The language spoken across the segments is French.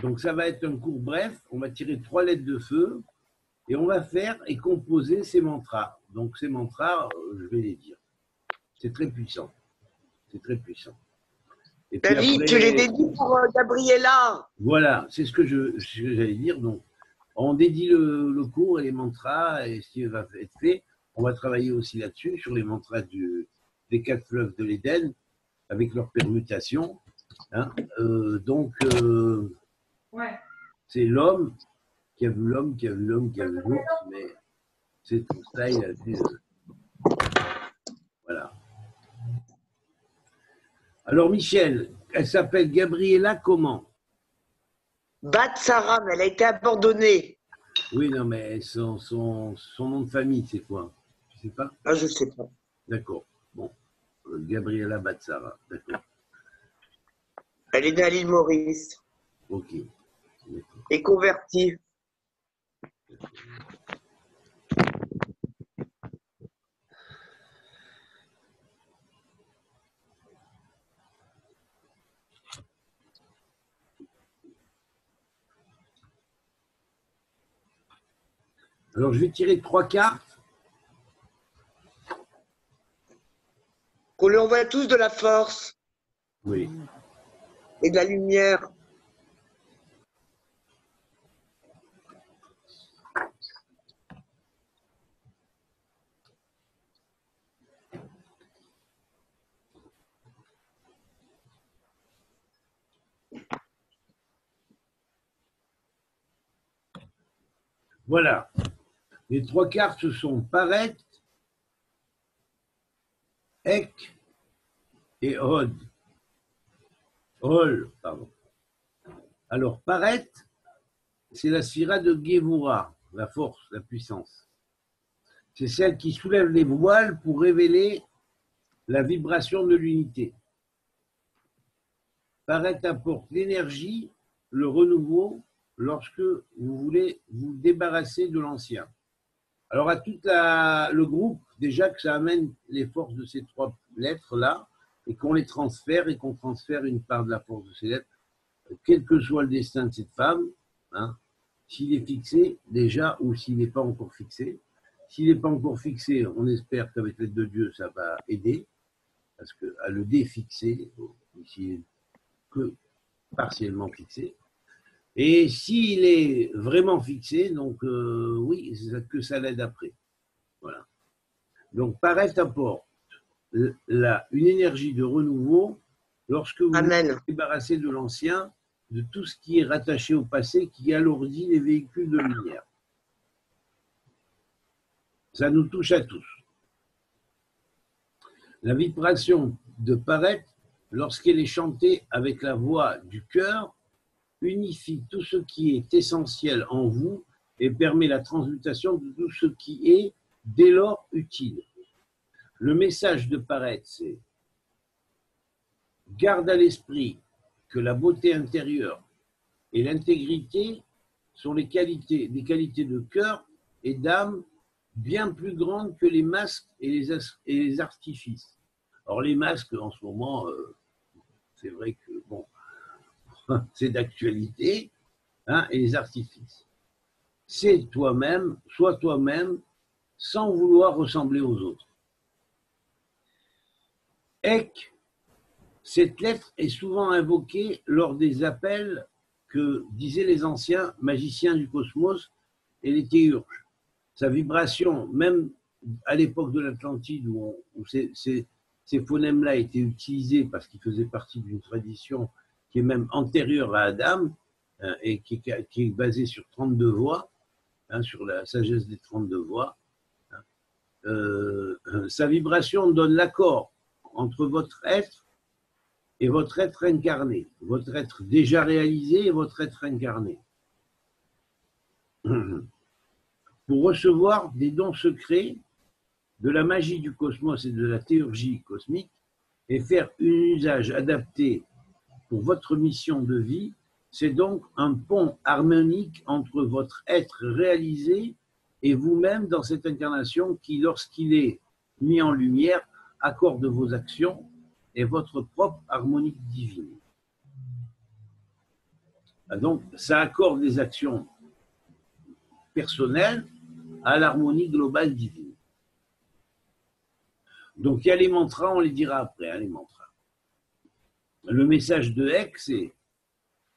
Donc, ça va être un cours bref. On va tirer 3 lettres de feu et on va faire et composer ces mantras. Donc, ces mantras, je vais les dire. C'est très puissant. C'est très puissant. Et puis David, après, tu les dédies pour Gabriella. voilà, c'est ce que j'allais dire. Donc, on dédie le cours et les mantras et ce qui va être fait. On va travailler aussi là-dessus, sur les mantras des 4 fleuves de l'Éden, avec leurs permutations. Hein. Ouais. C'est l'homme qui a vu l'homme, qui a vu l'homme, qui a vu l'autre, mais c'est tout ça, il a dit. Voilà. Alors, Michel, elle s'appelle Gabriella comment? Batsara, mais elle a été abandonnée. Oui, non, mais son nom de famille, c'est quoi? Tu sais pas? Ah, je ne sais pas. D'accord. Bon. Gabriella Batsara. D'accord. Elle est née à l'île Maurice. Ok. Et convertie. Alors, je vais tirer 3 cartes. Qu'on lui envoie tous de la force Oui. et de la lumière. Voilà. Les 3 cartes sont Pareth, Ek et Hod. Hol, pardon. Alors, Pareth, c'est la sphira de Gévoura, la force, la puissance. C'est celle qui soulève les voiles pour révéler la vibration de l'unité. Pareth apporte l'énergie, le renouveau, lorsque vous voulez vous débarrasser de l'ancien. Alors, à tout le groupe, déjà que ça amène les forces de ces 3 lettres-là, et qu'on les transfère, et qu'on transfère une part de la force de ces lettres, quel que soit le destin de cette femme, hein, s'il est fixé déjà ou s'il n'est pas encore fixé. S'il n'est pas encore fixé, on espère qu'avec l'aide de Dieu, ça va aider, parce qu'à le défixer, s'il n'est que partiellement fixé. Et s'il est vraiment fixé, donc oui, c'est que ça l'aide après. Voilà. Donc, Pareth apporte une énergie de renouveau lorsque vous vous débarrassez de l'ancien, de tout ce qui est rattaché au passé, qui alourdit les véhicules de lumière. Ça nous touche à tous. La vibration de Pareth, lorsqu'elle est chantée avec la voix du cœur, unifie tout ce qui est essentiel en vous et permet la transmutation de tout ce qui est dès lors utile. Le message de Pareth, c'est: garde à l'esprit que la beauté intérieure et l'intégrité sont des qualités de cœur et d'âme bien plus grandes que les masques et les artifices. Or, les masques, en ce moment, c'est vrai que, bon, c'est d'actualité, hein, et les artifices. C'est toi-même, sois toi-même, sans vouloir ressembler aux autres. Ek, cette lettre est souvent invoquée lors des appels que disaient les anciens magiciens du cosmos et les théurges. Sa vibration, même à l'époque de l'Atlantide, où ces phonèmes-là étaient utilisés parce qu'ils faisaient partie d'une tradition qui est même antérieure à Adam, et qui est basée sur 32 voix, hein, sur la sagesse des 32 voix. Sa vibration donne l'accord entre votre être et votre être incarné, votre être déjà réalisé et votre être incarné. Pour recevoir des dons secrets de la magie du cosmos et de la théurgie cosmique et faire un usage adapté pour votre mission de vie, c'est donc un pont harmonique entre votre être réalisé et vous-même dans cette incarnation qui, lorsqu'il est mis en lumière, accorde vos actions et votre propre harmonie divine. Donc, ça accorde des actions personnelles à l'harmonie globale divine. Donc, il y a les mantras, on les dira après, hein, les mantras. Le message de Ek, c'est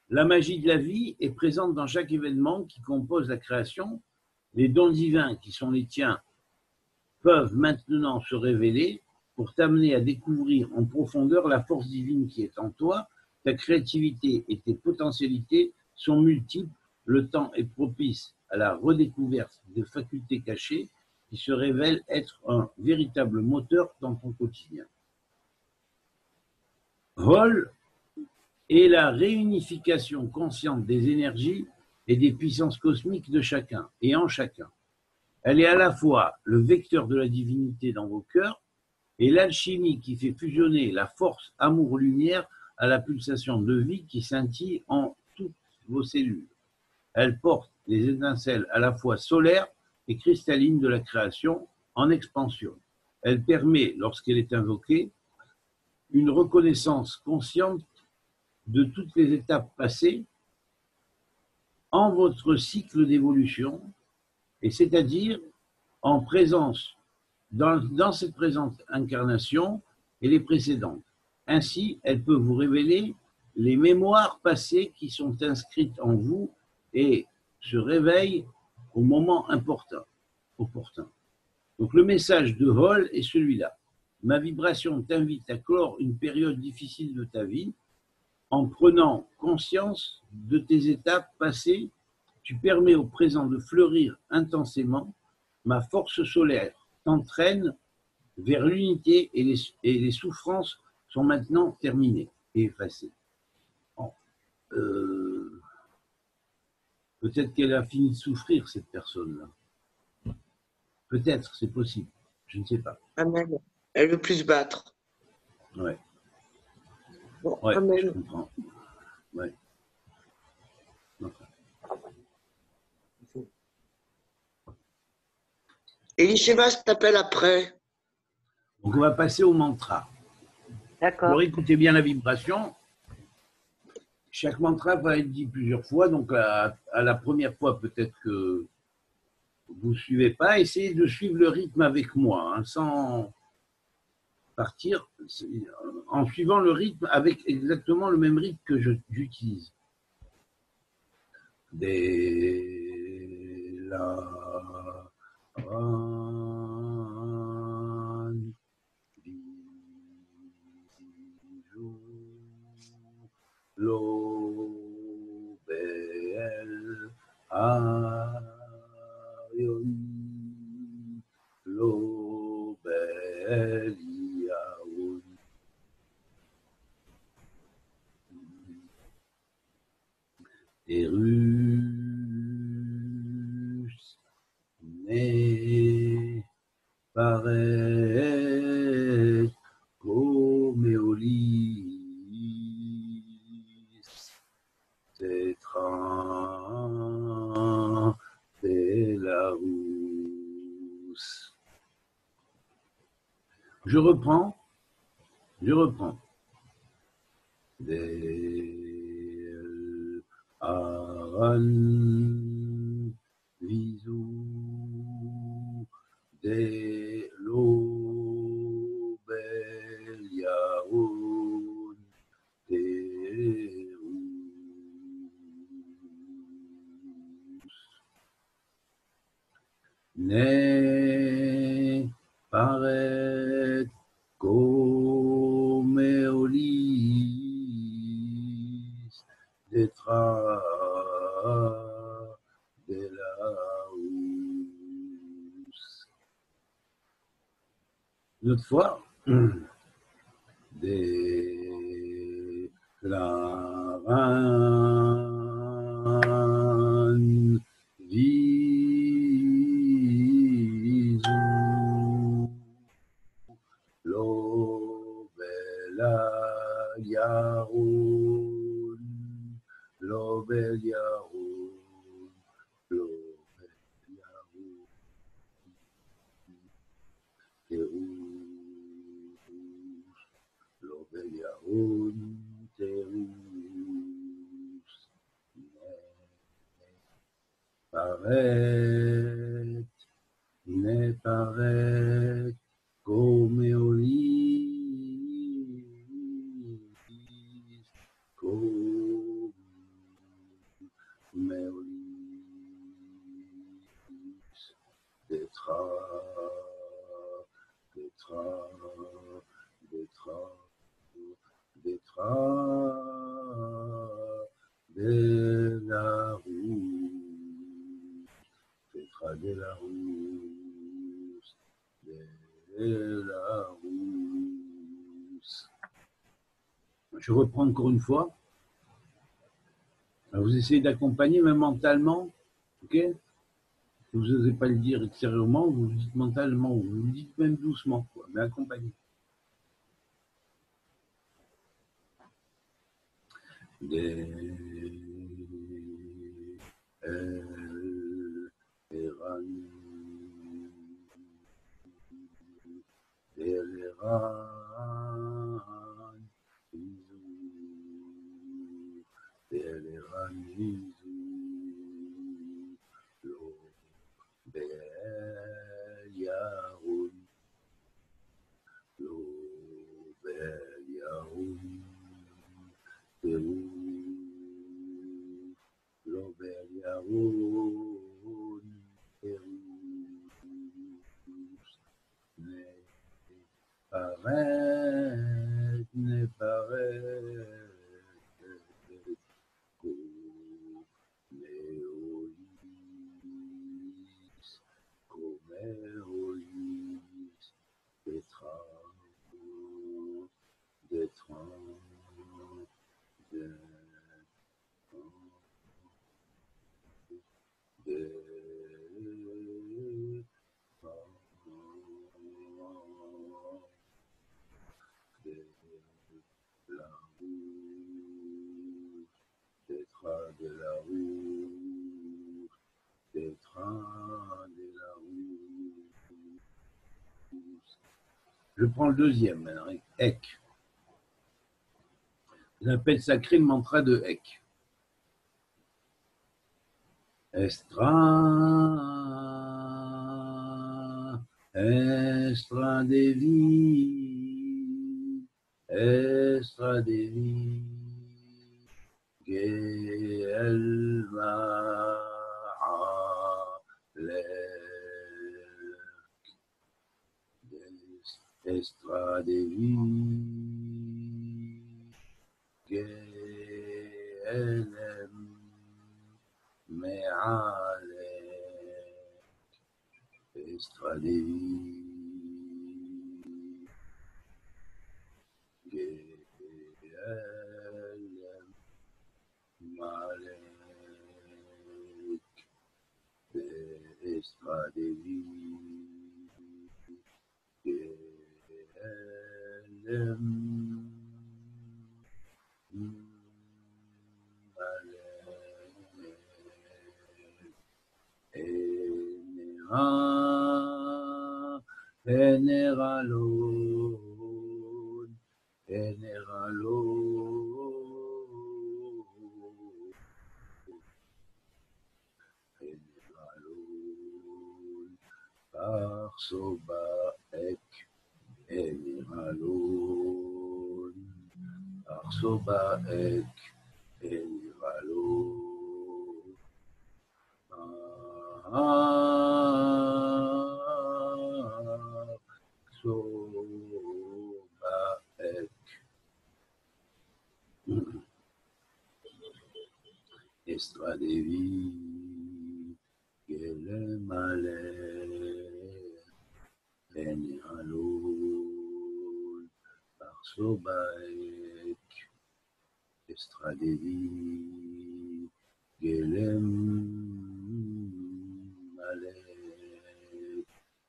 la magie de la vie est présente dans chaque événement qui compose la création. Les dons divins qui sont les tiens peuvent maintenant se révéler pour t'amener à découvrir en profondeur la force divine qui est en toi. Ta créativité et tes potentialités sont multiples. Le temps est propice à la redécouverte des facultés cachées qui se révèlent être un véritable moteur dans ton quotidien. Hall est la réunification consciente des énergies et des puissances cosmiques de chacun et en chacun. Elle est à la fois le vecteur de la divinité dans vos cœurs et l'alchimie qui fait fusionner la force amour-lumière à la pulsation de vie qui scintille en toutes vos cellules. Elle porte les étincelles à la fois solaires et cristallines de la création en expansion. Elle permet, lorsqu'elle est invoquée, une reconnaissance consciente de toutes les étapes passées en votre cycle d'évolution, et c'est-à-dire en présence, dans cette présente incarnation et les précédentes. Ainsi, elle peut vous révéler les mémoires passées qui sont inscrites en vous et se réveillent au moment opportun. Donc le message de Hall est celui-là. Ma vibration t'invite à clore une période difficile de ta vie. En prenant conscience de tes étapes passées, tu permets au présent de fleurir intensément. Ma force solaire t'entraîne vers l'unité et les souffrances sont maintenant terminées et effacées. Bon, peut-être qu'elle a fini de souffrir, cette personne-là. Peut-être, c'est possible. Je ne sais pas. Amen. Elle veut plus se battre. Ouais. Bon, Ouais, amen. je comprends. Ouais. Elisheva t'appelle après. Donc, on va passer au mantra. D'accord. Alors, écoutez bien la vibration. Chaque mantra va être dit plusieurs fois. Donc, à la première fois, peut-être que vous ne suivez pas. Essayez de suivre le rythme avec moi, hein, sans partir, en suivant le rythme avec exactement le même rythme que j'utilise. De la lo bel arion lo bel yaon Erus ne paret comeolis tetran Belarus. Je reprends. Del aran visou de lo bel yaon terus ne paret comeolis detra de la housse. Une autre fois, de la reine visou lo bella yaoun lo bel yaoun lo bel yaoun lo bel yaoun terus paret, ne paret, come olis, come olis, detra, detra, detra, detra, de la rousse, detra de la rousse, de la rousse. Je reprends encore une fois. Alors vous essayez d'accompagner même mentalement, ok? Vous n'osez pas le dire extérieurement, vous le dites mentalement, vous le dites même doucement, quoi, mais accompagnez. Ne paraît, de la rouge, des trains de la rouge. Je prends le deuxième maintenant, Ek. J'appelle sacré le mantra de Ek. Estra, Estra Devi, Estra Devi, Gelma Estra Devi, Gelem Me'alek, Estra Devi, Gelem Me'alek, Estra Devi, Gelem Generalon, Generalon, Generalon, par Soba Ek, Generalon, par Soba Ek, Generalon. Estra Devi, Gelem Alek, Generalon, Barsobaek, Estra Devi, Gelem Alek,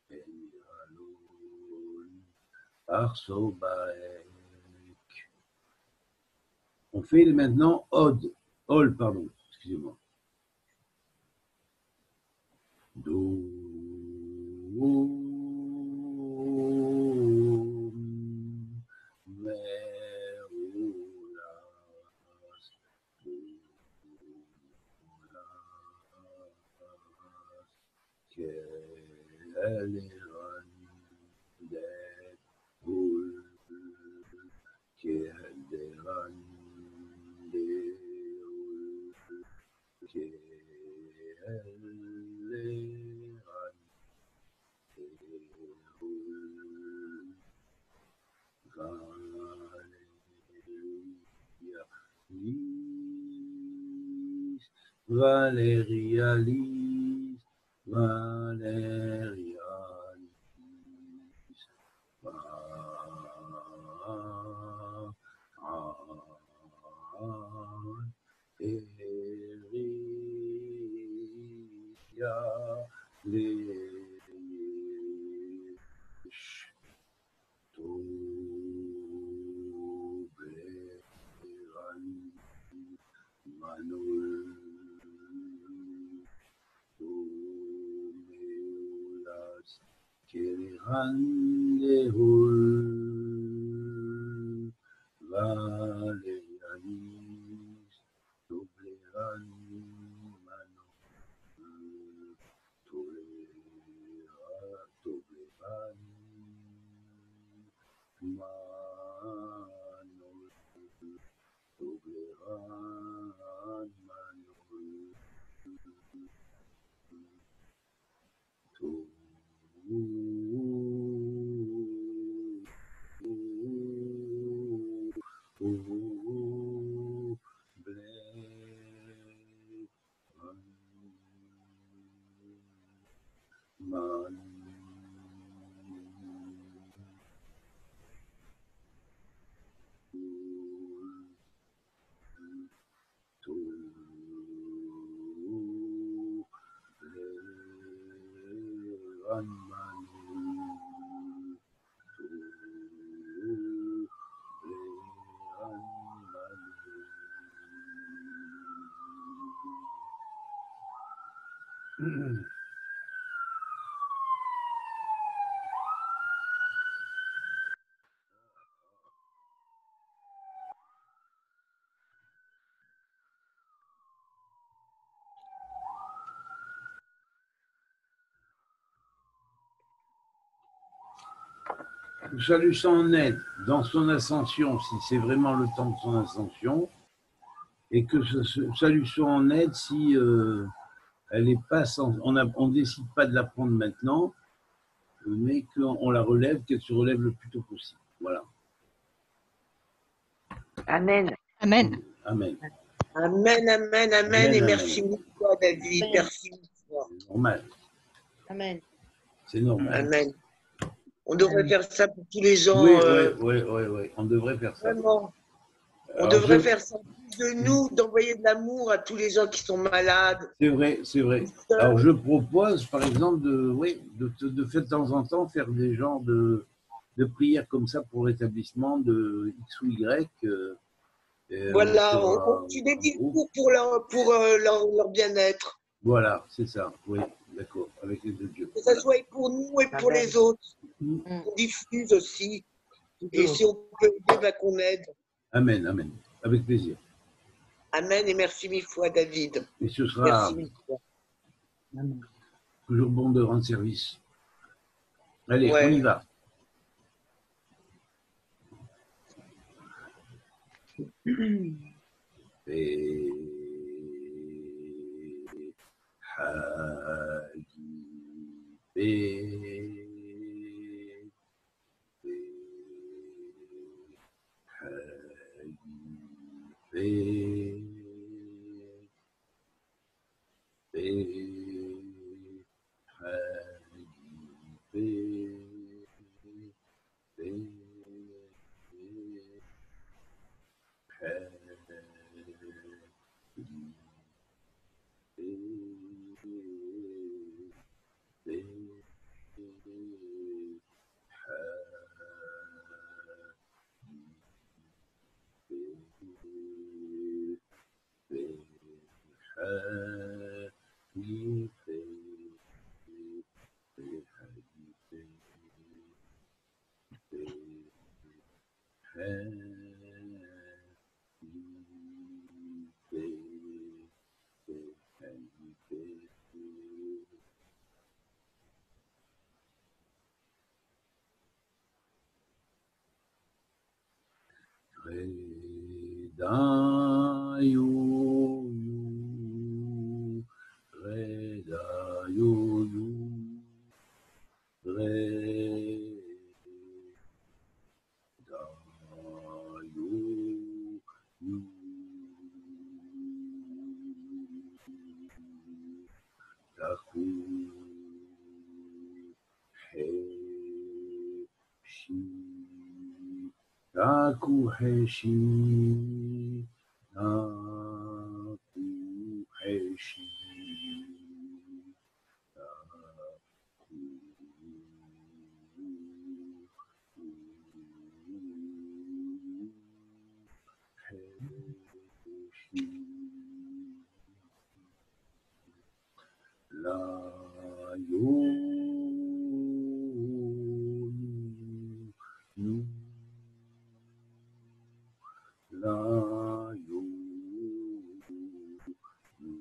Generalon, Barsobaek. On fait maintenant Od. Ol, pardon, excusez-moi. Do, Valéria Lys, Valéria Lys, ça lui en aide dans son ascension, si c'est vraiment le temps de son ascension, et que ça lui soit en aide si elle est pas on décide pas de la prendre maintenant, mais qu'on la relève, qu'elle se relève le plus tôt possible. Voilà. Amen. Amen. Amen. Amen, amen, amen, et merci Amen. mille fois, David. Amen. Merci mille fois. C'est normal. Amen. C'est normal. Amen. On devrait faire ça pour tous les gens. Oui. On devrait faire ça. Vraiment. On Alors, devrait faire ça plus de nous, d'envoyer de l'amour à tous les gens qui sont malades. C'est vrai, c'est vrai. Alors, je propose, par exemple, de faire de temps en temps faire des genres de prières comme ça pour l'établissement de X ou Y. Voilà, tu dédies le cours pour leur bien-être. Voilà, c'est ça. Oui, d'accord, avec les deux dieux. Que ça soit pour nous et pour les autres. Mm. On diffuse aussi. Et si on peut aider, ben qu'on aide. Amen, amen. Avec plaisir. Amen et merci mille fois, David. Et ce sera Merci mille fois. toujours bon de rendre service. Allez, Ouais. on y va. da yo yo, ré da yo yo, ré da yo yo, da ku he shi, da ku he shi, da ku he shi, da ku he shi, la yo nu, la yo nu,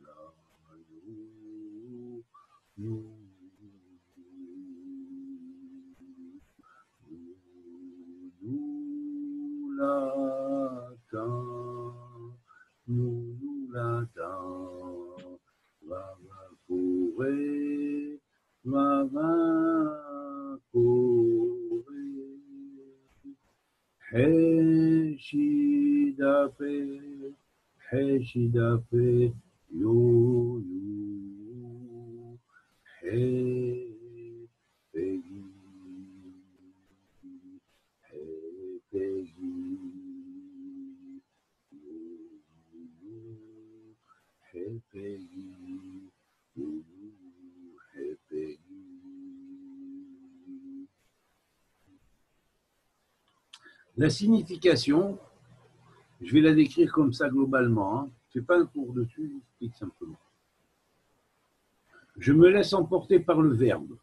la yo nu, nu la ta, nu la ta, va va courir, va va courir, he shi da fe, he shi da fe, yo yo, he Peggy, hey Peggy, hey Peggy, hey Peggy. La signification, je vais la décrire comme ça globalement. Hein. Je ne fais pas un cours dessus, j'explique simplement. Je me laisse emporter par le verbe.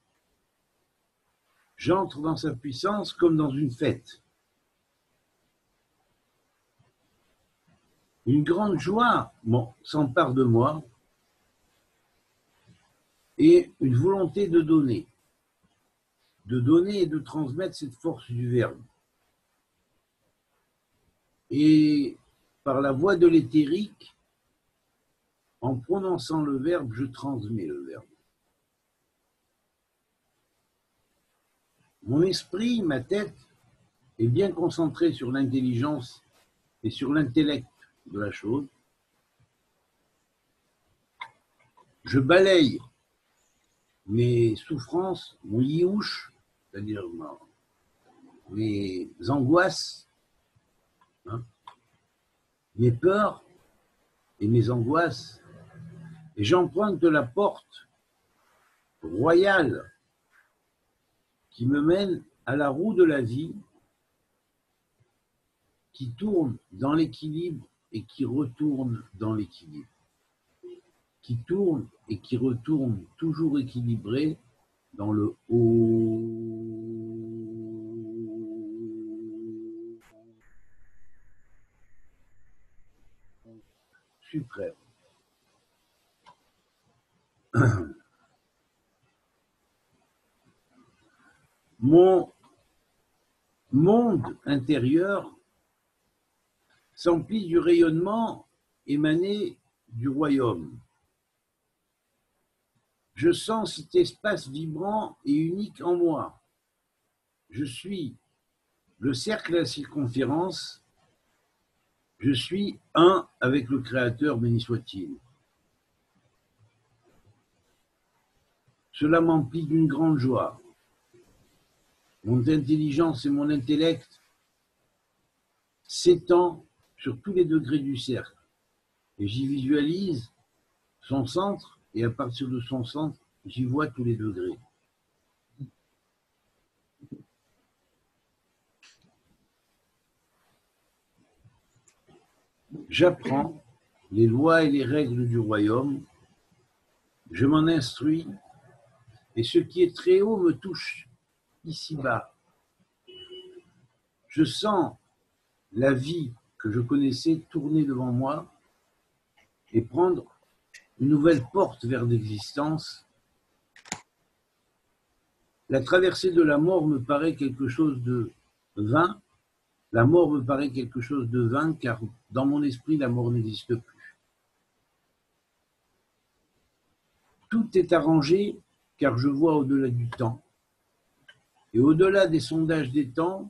J'entre dans sa puissance comme dans une fête. Une grande joie s'empare de moi et une volonté de donner et de transmettre cette force du verbe. Et par la voie de l'éthérique, en prononçant le verbe, je transmets le verbe. Mon esprit, ma tête, est bien concentré sur l'intelligence et sur l'intellect de la chose. Je balaye mes souffrances, mon yiouche, c'est-à-dire mes angoisses, hein, mes peurs et mes angoisses, et j'emprunte la porte royale qui me mène à la roue de la vie, qui tourne dans l'équilibre et qui retourne dans l'équilibre, qui tourne et qui retourne toujours équilibré dans le haut suprême. Mon monde intérieur s'emplit du rayonnement émané du royaume. Je sens cet espace vibrant et unique en moi. Je suis le cercle à la circonférence. Je suis un avec le Créateur, béni soit-il. Cela m'emplit d'une grande joie. Mon intelligence et mon intellect s'étendent sur tous les degrés du cercle. Et j'y visualise son centre, et à partir de son centre, j'y vois tous les degrés. J'apprends les lois et les règles du royaume, je m'en instruis, et ce qui est très haut me touche ici-bas. Je sens la vie que je connaissais tourner devant moi et prendre une nouvelle porte vers l'existence, La traversée de la mort me paraît quelque chose de vain. La mort me paraît quelque chose de vain, car dans mon esprit, la mort n'existe plus. Tout est arrangé, car je vois au-delà du temps. Et au-delà des sondages des temps,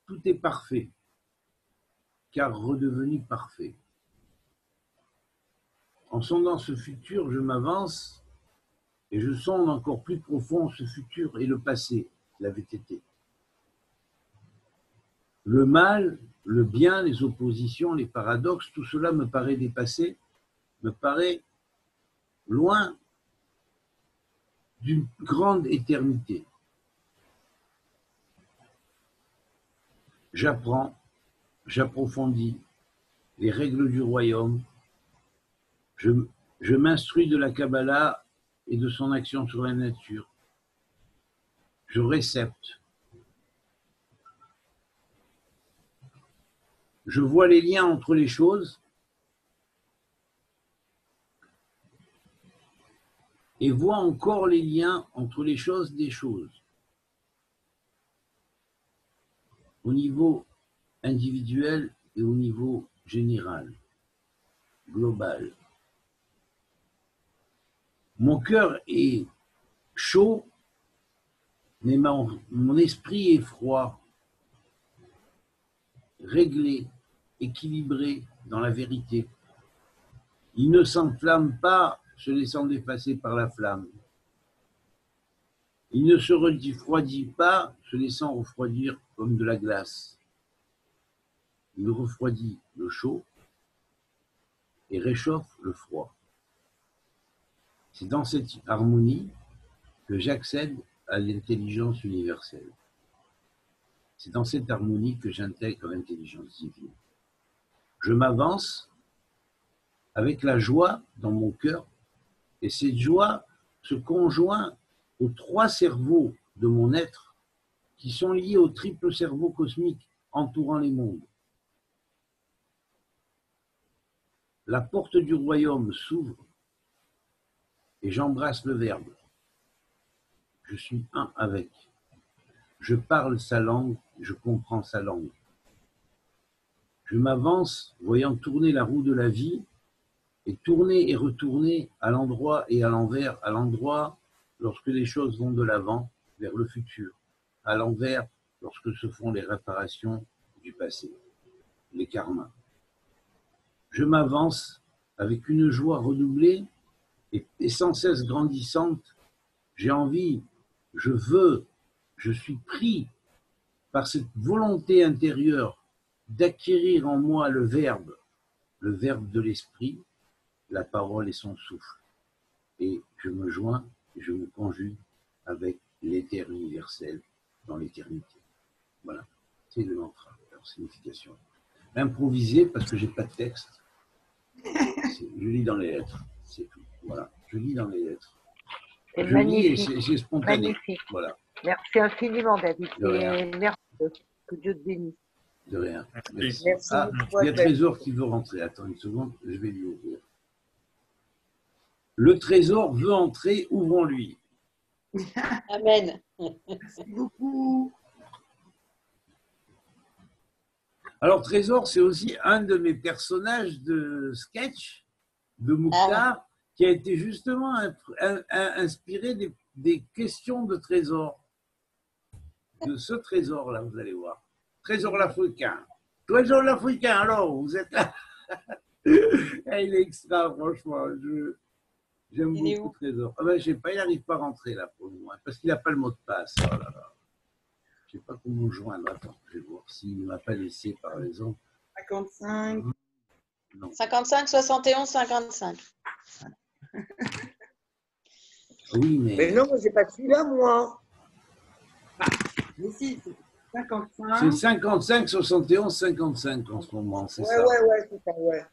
tout est parfait, car redevenu parfait. En sondant ce futur, je m'avance et je sonde encore plus profond ce futur et le passé, l'avait été. Le mal, le bien, les oppositions, les paradoxes, tout cela me paraît dépassé, me paraît loin d'une grande éternité. J'apprends, j'approfondis les règles du royaume, je m'instruis de la Kabbalah et de son action sur la nature. Je récepte. Je vois les liens entre les choses et vois encore les liens entre les choses des choses. Au niveau individuel et au niveau général, global. Mon cœur est chaud, mais mon esprit est froid, réglé, équilibré dans la vérité. Il ne s'enflamme pas, se laissant dépasser par la flamme. Il ne se refroidit pas, se laissant refroidir comme de la glace. Il refroidit le chaud et réchauffe le froid. C'est dans cette harmonie que j'accède à l'intelligence universelle. C'est dans cette harmonie que j'intègre l'intelligence divine. Je m'avance avec la joie dans mon cœur, et cette joie se conjoint aux trois cerveaux de mon être qui sont liés au triple cerveau cosmique entourant les mondes. La porte du royaume s'ouvre et j'embrasse le Verbe. Je suis un avec. Je parle sa langue, je comprends sa langue. Je m'avance, voyant tourner la roue de la vie, et tourner et retourner à l'endroit et à l'envers, à l'endroit lorsque les choses vont de l'avant vers le futur, à l'envers lorsque se font les réparations du passé, les karmas. Je m'avance avec une joie renouvelée et sans cesse grandissante. J'ai envie, je veux, je suis pris par cette volonté intérieure d'acquérir en moi le verbe de l'esprit, la parole et son souffle. Et je me joins, je me conjugue avec l'éther universel dans l'éternité. Voilà, c'est le mantra, leur signification. Improvisé parce que j'ai pas de texte. Je lis dans les lettres, c'est tout. Voilà, je lis dans les lettres. C'est Je magnifique. lis et c'est spontané. Magnifique. Voilà. Merci infiniment, David. De rien. C'est merveilleux. Que Dieu te bénisse. De rien. Merci. Merci Ah, beaucoup, il y a Trésor qui veut rentrer. Attends une seconde, je vais lui ouvrir. Le Trésor veut entrer, ouvrons-lui. Amen. Merci beaucoup. Alors, Trésor, c'est aussi un de mes personnages de sketch de Mouktar qui a été justement inspiré des questions de Trésor. De ce Trésor-là, vous allez voir. Trésor l'Africain. Trésor l'Africain, alors, vous êtes là. Il est extra, franchement. J'aime Il est beaucoup où? Trésor. Ah ben, je sais pas, il n'arrive pas à rentrer là pour le moment, parce qu'il n'a pas le mot de passe. Oh là là. Je ne sais pas comment joindre. Attends, je vais voir s'il ne m'a pas laissé, par exemple. 55. Non. 55, 71, 55. Oui, Mais non, moi, j'ai pas celui-là, moi. Mais si, c'est c'est 55. 55, 71, 55 en ce moment, c'est Ouais, ça. ouais, c'est ça, ouais.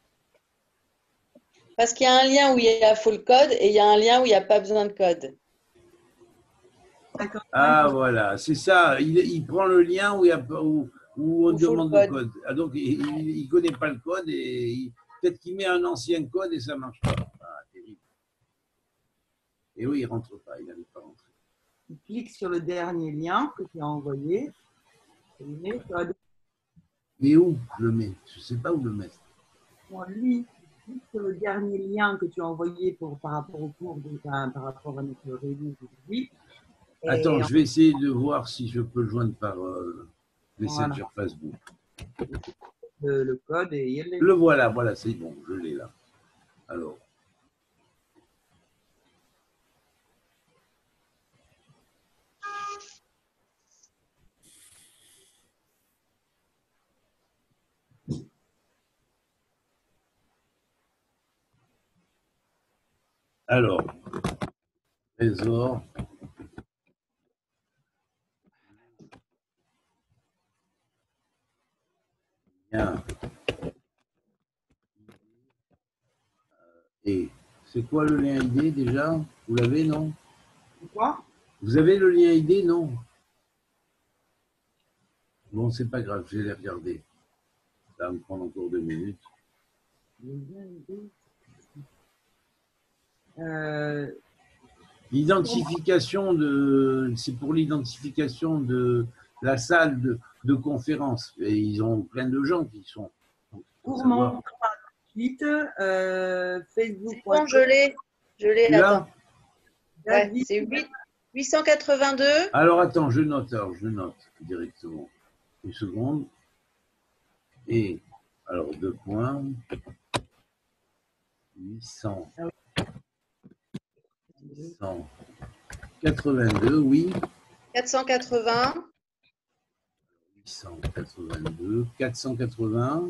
Parce qu'il y a un lien où il y a full code et il y a un lien où il n'y a pas besoin de code. 55. Ah, voilà, c'est ça. Il prend le lien où, où on Il faut demande le le code. Ah, donc, il ne connaît pas le code et peut-être qu'il met un ancien code et ça ne marche pas. Ah, terrible. Et oui, il ne rentre pas, il n'arrive pas à rentrer. il clique sur le dernier lien que tu as envoyé. Et il met sur la- Mais où je le mets? Je ne sais pas où le mettre. Bon, lui, il clique sur le dernier lien que tu as envoyé par rapport au cours, par rapport à notre réunion d'aujourd'hui. Et Attends, je vais essayer de voir si je peux le joindre par Messenger Voilà. Facebook. Le code et il est. Le voilà, voilà, c'est bon, je l'ai là. Alors. Alors, trésor. Bien. Et c'est quoi le lien ID déjà? Vous l'avez, non? Quoi? Vous avez le lien ID, non? Bon, c'est pas grave, je vais les regarder. Ça va me prendre encore 2 minutes. L'identification de, c'est pour l'identification de la salle de conférence. Et ils ont plein de gens qui sont. Pour savoir. mon suite, Facebook. C'est bon, je l'ai. Je l'ai, Tu l'as? attends. Ouais, c'est 882. Alors attends, je note directement. Une seconde. Et alors 2 points. 882, oui. 480. 882, 480.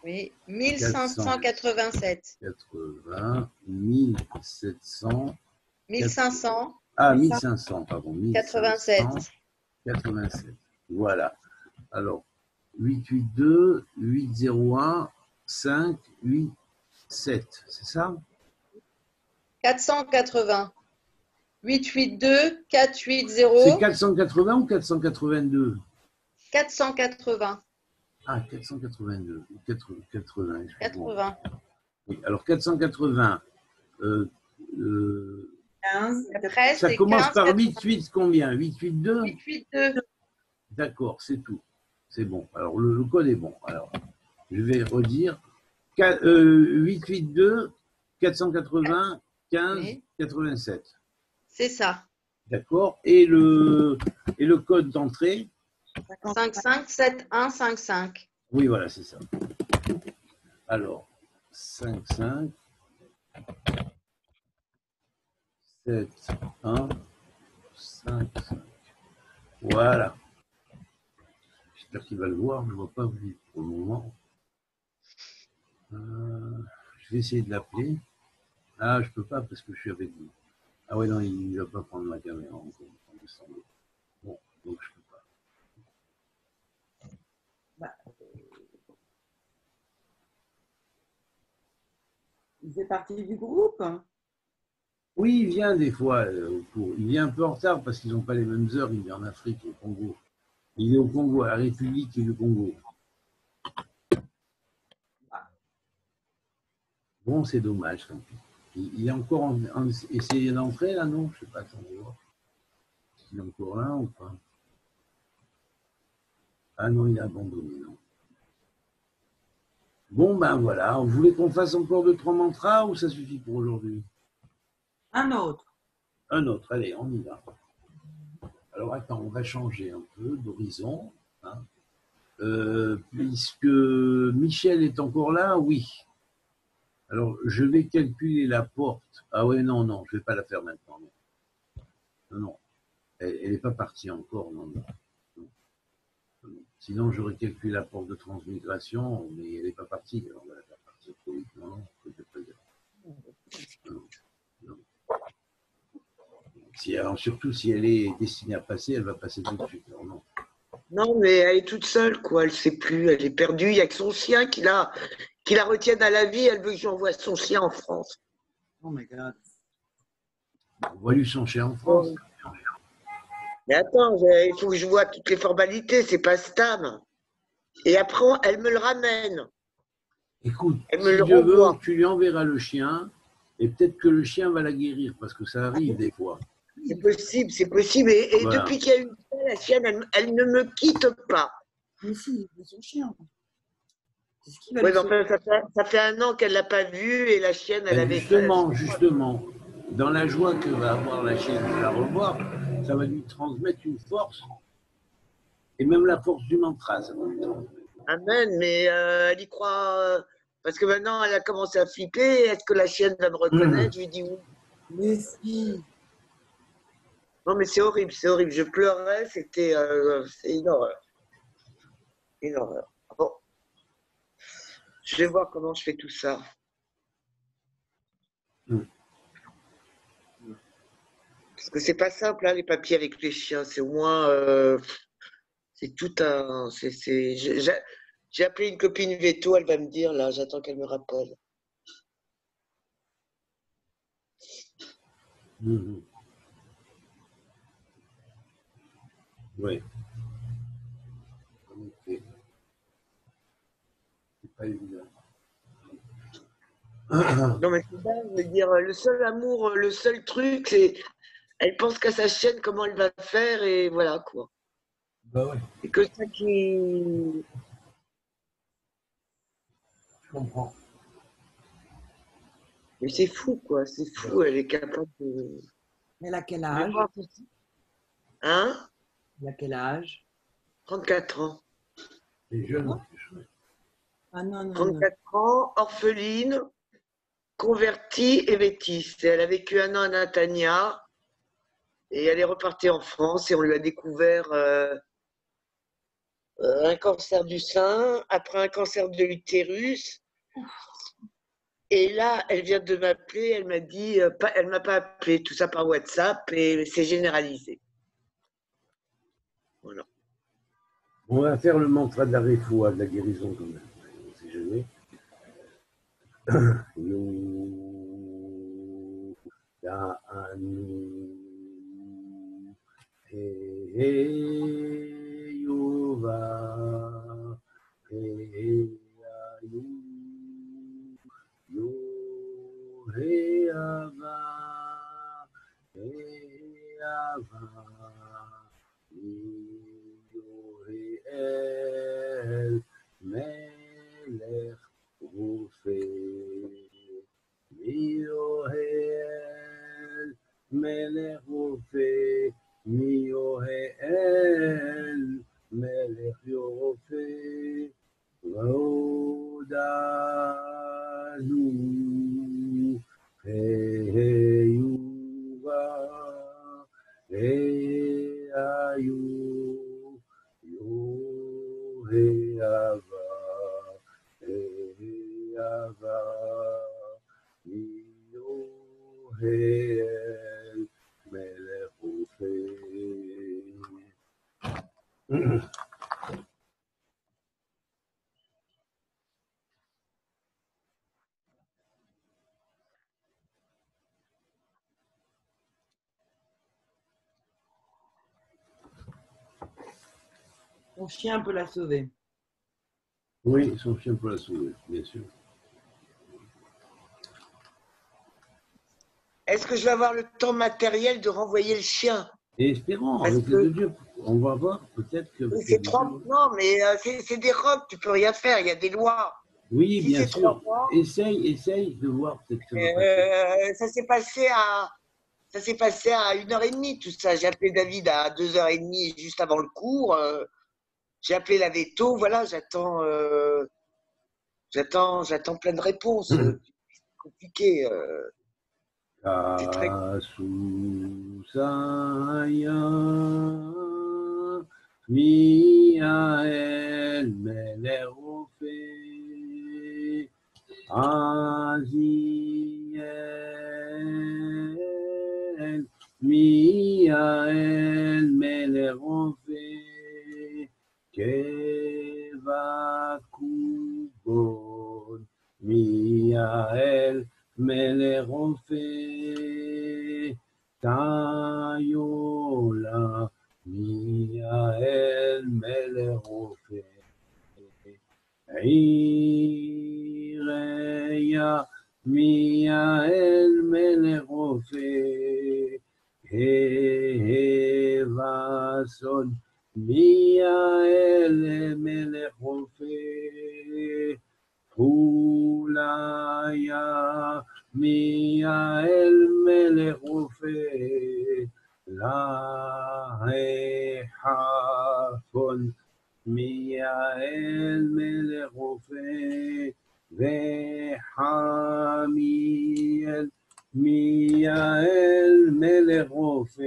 Oui, 1587. 80, 1700. 1500. Ah, 1500, pardon. 87. 87. Voilà. Alors, 882, 801, 5, 8, 7. C'est ça? 480. 882 480. C'est 480 ou 482? 480. Ah, 482. 80, 80. oui, alors 480. 15. Après, Ça c'est commence 15, par 80. 8, combien? 882? 882. D'accord, c'est tout. C'est bon. Alors, le code est bon. Alors, je vais redire. 882 480 15 Oui. 87. C'est ça. D'accord. Et le code d'entrée? 557155. Oui, voilà, c'est ça. Alors, 55 7 1 5 5. Voilà. J'espère qu'il va le voir. Je ne vois pas lui pour le moment. Je vais essayer de l'appeler. Ah, je peux pas parce que je suis avec vous. Ah ouais, non, il ne va pas prendre ma caméra encore. Bon, donc je peux pas. Il fait partie du groupe. Oui, il vient des fois. Il vient un peu en retard parce qu'ils n'ont pas les mêmes heures. Il est en Afrique, au Congo. Il est au Congo, à la République du Congo. Bon, c'est dommage. Tant pis. Il est encore essayé d'entrer là, non? Je ne sais pas, attendez voir. Il est encore là ou pas? Ah non, il a abandonné, non. Bon, ben voilà. Vous voulez qu'on fasse encore 2-3 mantras ou ça suffit pour aujourd'hui? Un autre. Un autre, allez, on y va. Alors attends, on va changer un peu d'horizon. Hein. Puisque Michel est encore là, oui. Alors, je vais calculer la porte. Ah ouais, non, non, je ne vais pas la faire maintenant. Non, non. Elle n'est pas partie encore, non, non. Non. Sinon, j'aurais calculé la porte de transmigration, mais elle n'est pas partie. Alors, on va la faire partir trop vite. Non, non, je ne pas dire. Non, non. Alors, surtout si elle est destinée à passer, elle va passer tout de suite. Alors, non. Non, mais elle est toute seule, quoi. Elle ne sait plus. Elle est perdue. Il n'y a que son chien qui la retienne à la vie. Elle veut que j'envoie son chien en France. Oh my God. On va lui son chien en France. Mais attends, il faut que je vois toutes les formalités. C'est pas stable. Et après, elle me le ramène. Écoute, Elle si me le Dieu veut, renvoie. tu lui enverras le chien et peut-être que le chien va la guérir parce que ça arrive des fois. possible. C'est possible. Et Voilà. depuis qu'il y a eu ça, la chienne, elle ne me quitte pas. Mais si, c'est son chien. C'est ce qui va Oui, lui mais sauver. enfin, ça fait 1 an qu'elle ne l'a pas vue et la chienne, elle Ben, avait justement, dans la joie que va avoir la chienne de la revoir, ça va lui transmettre une force, et même la force du mantra, ça va lui transmettre. Amen, mais elle y croit. Parce que maintenant, elle a commencé à flipper. Est-ce que la chienne va me reconnaître? Je lui dis oui. Mais si. Non, mais c'est horrible, c'est horrible. Je pleurais, c'est une horreur. Une horreur. Bon, je vais voir comment je fais tout ça. Parce que c'est pas simple, hein, les papiers avec les chiens. C'est au moins. C'est tout un. J'ai appelé une copine veto, elle va me dire, là, j'attends qu'elle me rappelle. Oui. Ok. C'est pas évident. Non, mais c'est dingue, je veux dire, le seul amour, le seul truc, c'est. Elle pense qu'à sa chaîne, comment elle va faire, et voilà, quoi. Bah ouais, C'est que ça qui. je comprends. Mais c'est fou, quoi, c'est fou, elle est capable de. Elle a quel de âge? voir tout ça. Hein? Elle a quel âge? 34 ans. Les jeunes en plus, ouais. Ah non, non, non. 34 ans, orpheline, convertie et métisse. Et elle a vécu 1 an à Natania, et elle est repartie en France, et on lui a découvert un cancer du sein, après un cancer de l'utérus. Et là, elle vient de m'appeler, elle m'a dit, elle m'a pas appelé, tout ça par WhatsApp, et c'est généralisé. Voilà. On va faire le mantra de la réfoua, de la guérison quand même. On ne sait jamais. Yo, Da'anu, Yuva, Ayu, Yo, Ava, Ava, El, Melech, Rufe, Miohel, Melech Rufe, Miohel, Melech Yofe, Rodanu, Heyuva, Heyayu, Yoheyava, Heyava, Yoheyel, Melech Rufe. Son chien peut la sauver. Oui, son chien peut la sauver, bien sûr. Est-ce que je vais avoir le temps matériel de renvoyer le chien? Et espérons, Parce avec que- l'aide de Dieu, on va voir peut-être que. C'est 3 Non, mais c'est des robes, tu peux rien faire, il y a des lois. Oui, Si bien c'est 3 sûr. mois, Essaye de voir peut-être que ça va passer. ça s'est passé à 1h30 tout ça. J'ai appelé David à 2h30 juste avant le cours. J'ai appelé la veto, voilà, j'attends plein de réponses. C'est compliqué. C'est très Kasusaya Miael Melerofe Aziel Miael Melerofe Kevakubon Miael Melerofe Tayola Miael Melerofe Ireya, Miael Melerofe, Hulaya Miael Melech Rofeh Lahechafon Miael Melech Rofeh Vehamiel Miael Melech Rofeh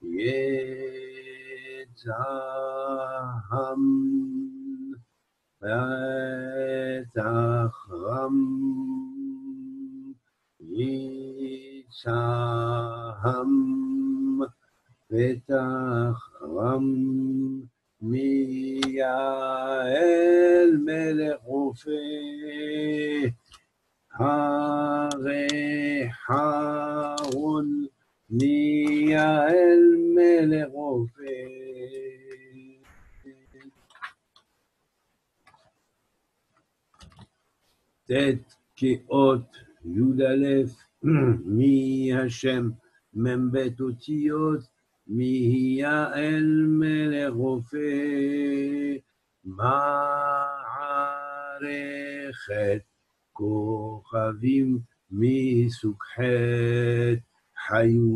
Yetzaham Yetzaham Yitzhaham Yetzaham Miyael Melech Rofeh Hareharon Miyael Melech Rofeh Tet Keot Yudalef Mi Hashem Membet Otiot Miyael Melech Rofeh Ma'arechet כוכבים מסוג ח' חיו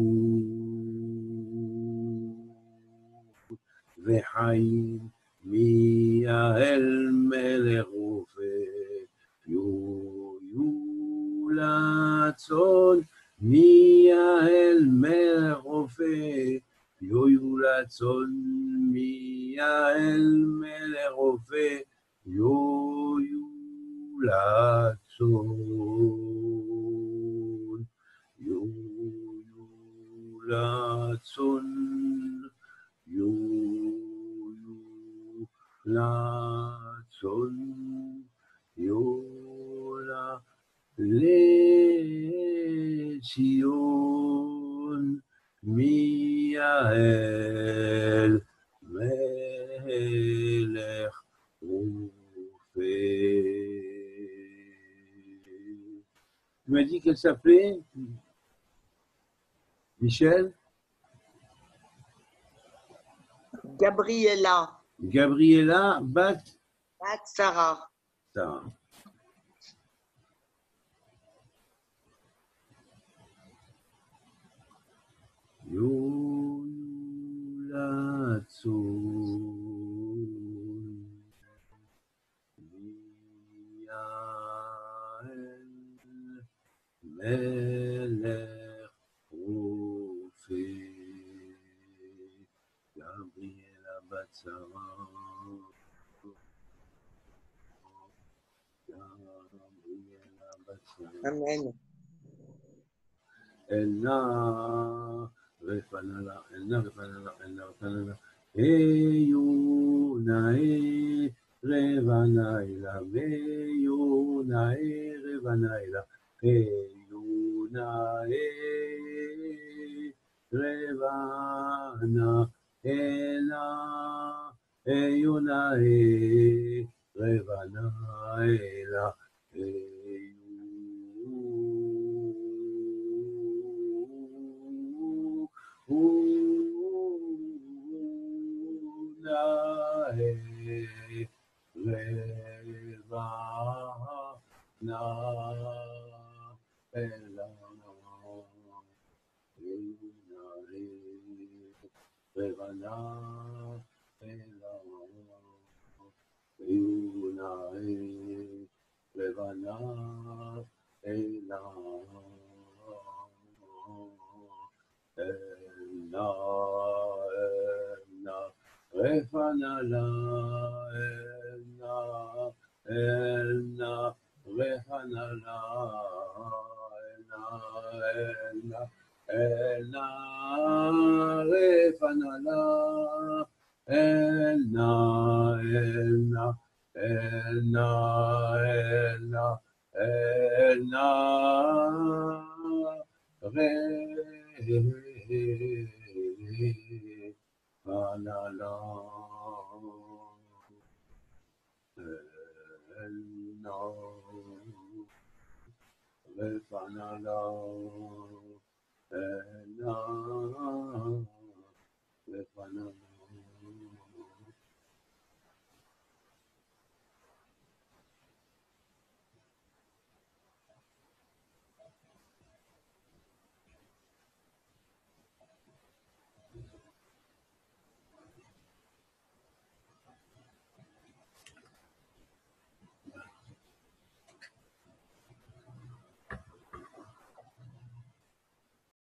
וחיים מיהל מלך רופא יהיו לצאן מיהל מלך רופא יהיו לצאן מיהל מלך רופא יהיו Latson, Latson, Latson, Yola Lezion, Miael, Melech, Tu m'as dit qu'elle s'appelait Michel Gabriella. Gabriella Bat Sarah. Sarah. Yolatson Melech Rofeh Gabriela Bat Sarah Gabriela Bat Sarah Amen. Elna Refanala Elna Refanala Elna Refanala Eyunae Revanaila Eyunae Revanaila Eyunae Revana Ela Eyunae Revanaila Refanala,